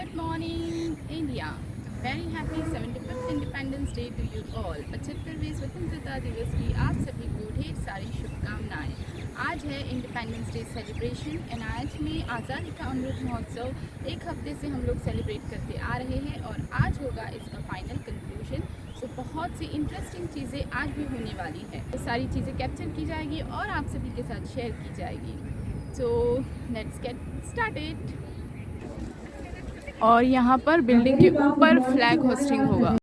Good morning, India. Very happy 75th Independence Day to you all. 75वें स्वतंत्रता दिवस की आप सभी को ढेर सारी शुभकामनाएं। आज है इंडिपेंडेंस डे सेलिब्रेशन एंड आज में आज़ादी का अमृत महोत्सव एक हफ्ते से हम लोग सेलिब्रेट करते आ रहे हैं और आज होगा इसका फाइनल कंक्लूजन। तो बहुत सी इंटरेस्टिंग चीज़ें आज भी होने वाली है। ये सारी चीज़ें कैप्चर की जाएगी और आप सभी के साथ शेयर की जाएगी। तो लेट्स गेट स्टार्टेड। और यहाँ पर बिल्डिंग के ऊपर फ्लैग होस्टिंग होगा।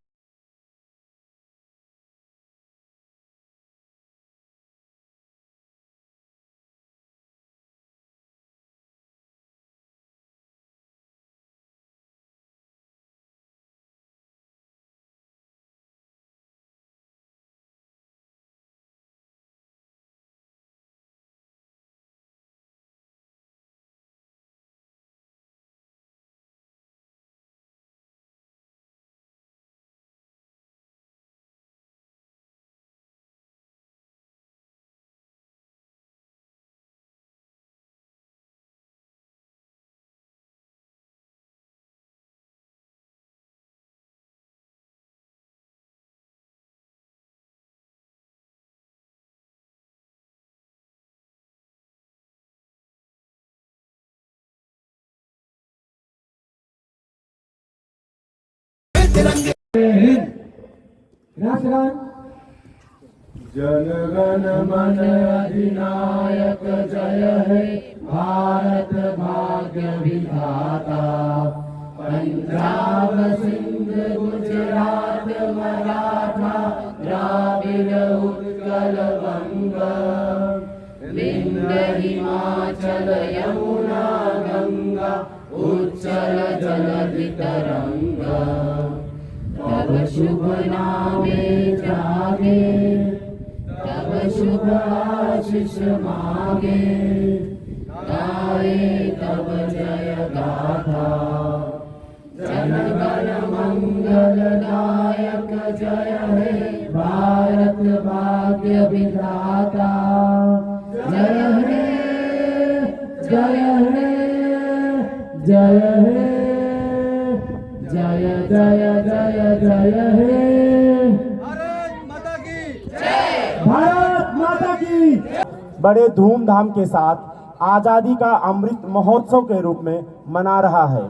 जन गण मन अधिनायक जय हे भारत भाग्य विधाता। पंजाब सिंध गुजरात मराठा द्राविड़ उत्कल बंग विंध्य हिमाचल यमुना गंगा उच्चल जलधि तरंगा। तब शुभ नामे जागे तब शुभ आशीष मांगे गाए तब जय गाथा। जन गण मंगल दायक जय हे भारत भाग्य विधाता। जय हे जय हे जय हे जय जय जय जय हे भारत माता की जय। भारत माता की। बड़े धूमधाम के साथ आजादी का अमृत महोत्सव के रूप में मना रहा है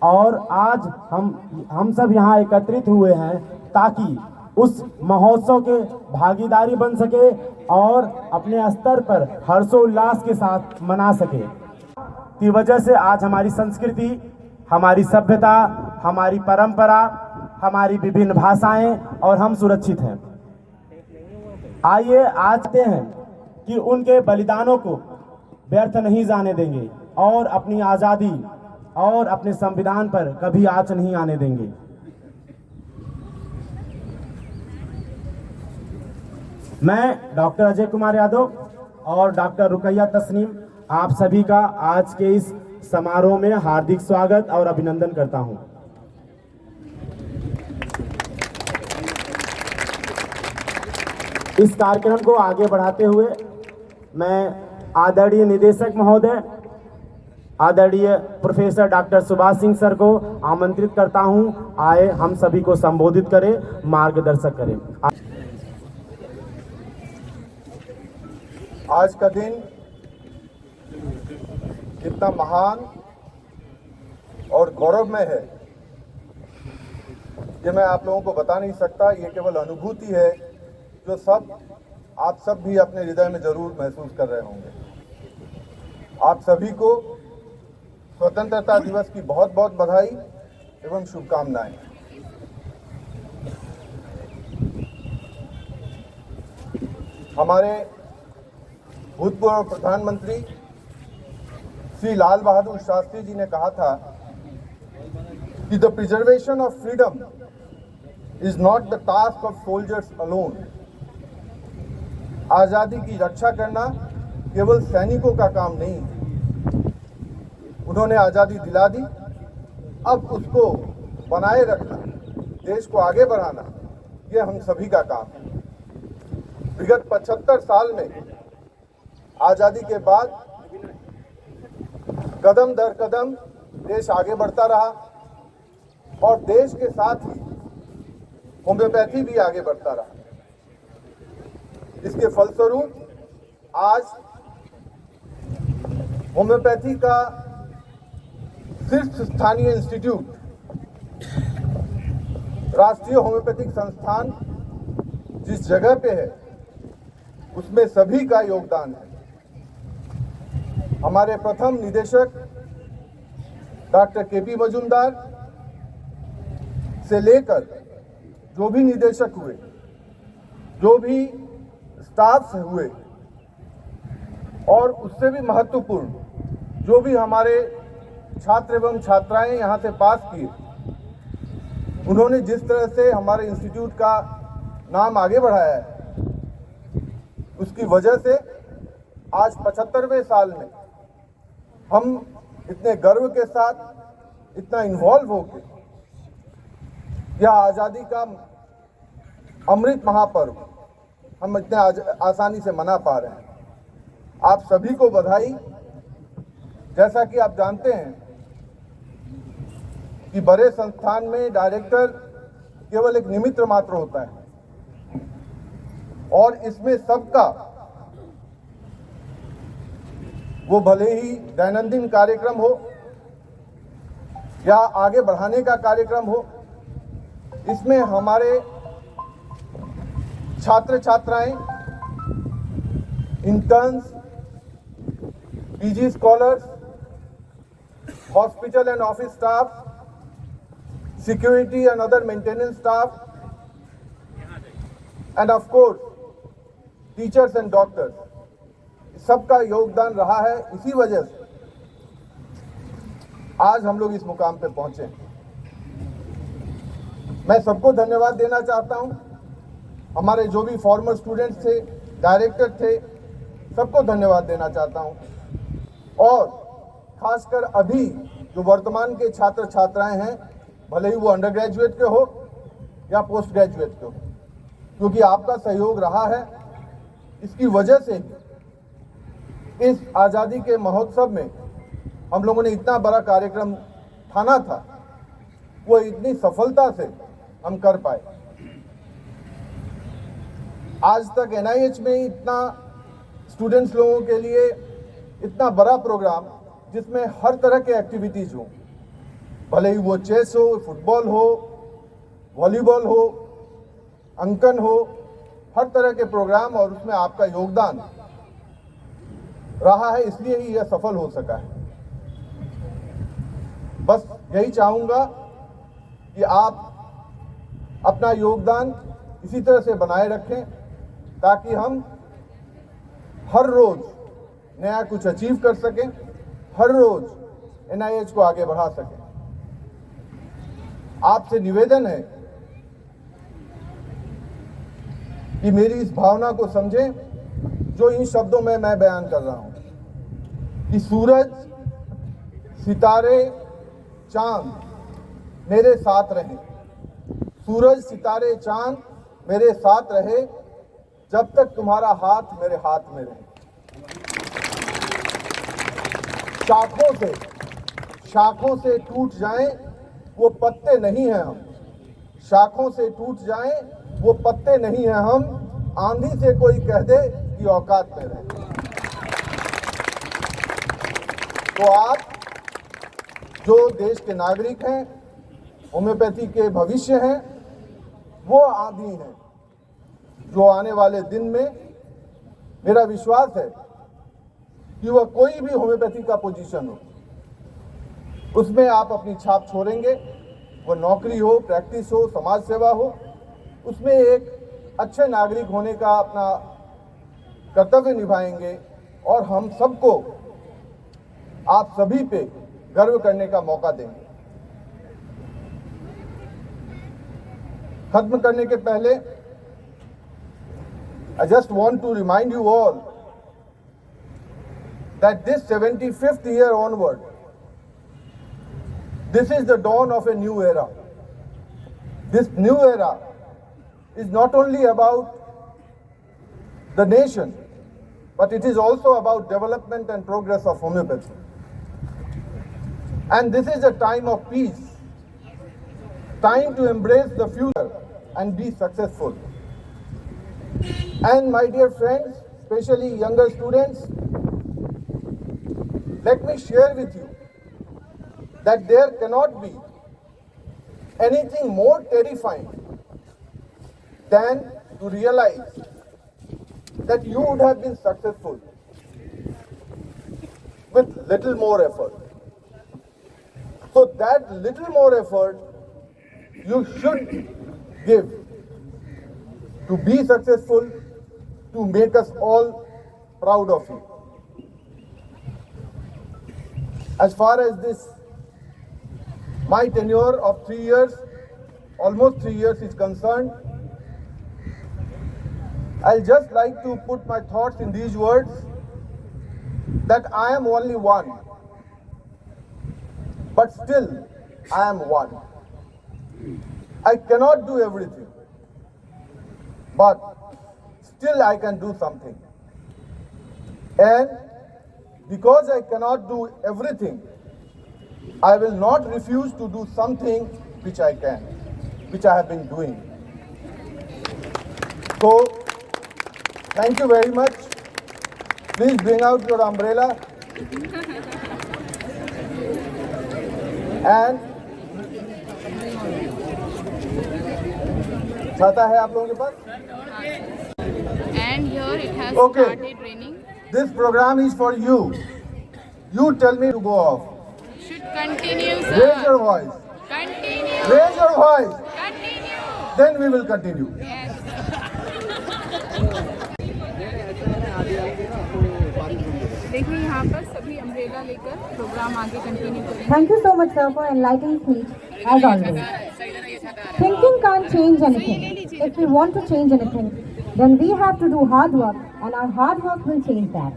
और आज हम सब यहाँ एकत्रित हुए हैं ताकि उस महोत्सव के भागीदारी बन सके और अपने स्तर पर हर्षोल्लास के साथ मना सके। की वजह से आज हमारी संस्कृति, हमारी सभ्यता, हमारी परंपरा, हमारी विभिन्न भाषाएं और हम सुरक्षित हैं। आइए आजते हैं कि उनके बलिदानों को व्यर्थ नहीं जाने देंगे और अपनी आज़ादी और अपने संविधान पर कभी आँच नहीं आने देंगे। मैं डॉक्टर अजय कुमार यादव और डॉक्टर रुकैया तस्नीम आप सभी का आज के इस समारोह में हार्दिक स्वागत और अभिनंदन करता हूं। इस कार्यक्रम को आगे बढ़ाते हुए मैं आदरणीय निदेशक महोदय आदरणीय professor doctor Subhash Singh sir को आमंत्रित करता हूं, आए हम सभी को संबोधित करें, मार्गदर्शक करें। आज का दिन कितना महान और गौरवमय है ये मैं आप लोगों को बता नहीं सकता। ये केवल अनुभूति है जो आप सब भी अपने हृदय में जरूर महसूस कर रहे होंगे। आप सभी को स्वतंत्रता दिवस की बहुत बहुत बधाई एवं शुभकामनाएं। हमारे भूतपूर्व प्रधानमंत्री श्री लाल बहादुर शास्त्री जी ने कहा था कि the preservation of freedom is not the task of soldiers alone. आज़ादी की रक्षा करना केवल सैनिकों का काम नहीं। उन्होंने आज़ादी दिला दी, अब उसको बनाए रखना, देश को आगे बढ़ाना, ये हम सभी का काम है। विगत 75 साल में आज़ादी के बाद कदम दर कदम देश आगे बढ़ता रहा और देश के साथ ही होम्योपैथी भी आगे बढ़ता रहा। इसके फलस्वरूप आज होम्योपैथी का शीर्ष स्थानीय इंस्टीट्यूट राष्ट्रीय होम्योपैथिक संस्थान जिस जगह पे है उसमें सभी का योगदान है। हमारे प्रथम निदेशक डॉक्टर केपी मजूमदार से लेकर जो भी निदेशक हुए, जो भी स्टाफ हुए और उससे भी महत्वपूर्ण जो भी हमारे छात्र एवं छात्राएं यहाँ से पास किए, उन्होंने जिस तरह से हमारे इंस्टीट्यूट का नाम आगे बढ़ाया है, उसकी वजह से आज 75वें साल में हम इतने गर्व के साथ, इतना इन्वॉल्व होकर यह आज़ादी का अमृत महापर्व हम इतने आसानी से मना पा रहे हैं। आप सभी को बधाई। जैसा कि आप जानते हैं कि बड़े संस्थान में डायरेक्टर केवल एक निमित्त मात्र होता है और इसमें सबका, वो भले ही दैनंदिन कार्यक्रम हो या आगे बढ़ाने का कार्यक्रम हो, इसमें हमारे छात्र छात्राएं, interns, PG scholars, hospital and office staff, security and other maintenance staff, end of course teachers and doctors, सबका योगदान रहा है। इसी वजह से आज हम लोग इस मुकाम पे पहुंचे। मैं सबको धन्यवाद देना चाहता हूं। हमारे जो भी फॉर्मर स्टूडेंट्स थे, डायरेक्टर थे, सबको धन्यवाद देना चाहता हूं। और खासकर अभी जो वर्तमान के छात्र छात्राएं हैं, भले ही वो अंडर ग्रेजुएट के हो या पोस्ट ग्रेजुएट के हो, क्योंकि आपका सहयोग रहा है, इसकी वजह से इस आज़ादी के महोत्सव में हम लोगों ने इतना बड़ा कार्यक्रम ठाना था, वो इतनी सफलता से हम कर पाए। आज तक NIH में इतना स्टूडेंट्स लोगों के लिए इतना बड़ा प्रोग्राम जिसमें हर तरह के एक्टिविटीज़ हों, भले ही वो चेस हो, फुटबॉल हो, वॉलीबॉल हो, अंकन हो, हर तरह के प्रोग्राम, और उसमें आपका योगदान रहा है, इसलिए ही यह सफल हो सका है। बस यही चाहूँगा कि आप अपना योगदान इसी तरह से बनाए रखें ताकि हम हर रोज़ नया कुछ अचीव कर सकें, हर रोज़ NIH को आगे बढ़ा सकें। आपसे निवेदन है कि मेरी इस भावना को समझें जो इन शब्दों में मैं बयान कर रहा हूं कि सूरज, सितारे, चांद मेरे साथ रहें। सूरज, सितारे, चांद मेरे साथ रहे जब तक तुम्हारा हाथ मेरे हाथ में रहे। शाखों से टूट जाएं वो पत्ते नहीं हैं हम, शाखों से टूट जाएं वो पत्ते नहीं हैं हम, आंधी से कोई कह दे कि औकात में रहे। तो आप जो देश के नागरिक हैं, होम्योपैथी के भविष्य हैं, वो आंधी हैं जो आने वाले दिन में मेरा विश्वास है कि वह कोई भी होम्योपैथी का पोजीशन हो, उसमें आप अपनी छाप छोड़ेंगे। वो नौकरी हो, प्रैक्टिस हो, समाज सेवा हो, उसमें एक अच्छे नागरिक होने का अपना कर्तव्य निभाएंगे और हम सबको, आप सभी पे गर्व करने का मौका देंगे। खत्म करने के पहले I just want to remind you all that this 75th year onward, this is the dawn of a new era. This new era is not only about the nation, but it is also about development and progress of homeopathy. And this is a time of peace, time to embrace the future and be successful. And my dear friends, especially younger students, let me share with you that there cannot be anything more terrifying than to realize that you would have been successful with little more effort. So that little more effort you should give to be successful, to make us all proud of you. As far as this, my tenure of 3 years, almost 3 years is concerned, I'll just like to put my thoughts in these words, that I am only one, but still I am one. I cannot do everything, but still I can do something. And because I cannot do everything, I will not refuse to do something which I can, which I have been doing. So, thank you very much. Please bring out your umbrella. And छाता है आप लोगों के पास? And here it has Okay. started raining. This program is for you. You tell me to go off. Should continue, Raise your sir. voice. Continue. Raise your voice. Continue. Then we will continue. Yes. देखिए यहाँ पर सभी umbrella लेकर programme आगे continue करेंगे. Thank you so much, sir, for enlightening me, as always. Thinking can't change anything. If we want to change anything, then we have to do hard work, and our hard work will change that.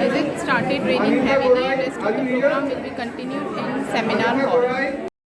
As it started raining heavily, rest of the program will be continued in seminar hall.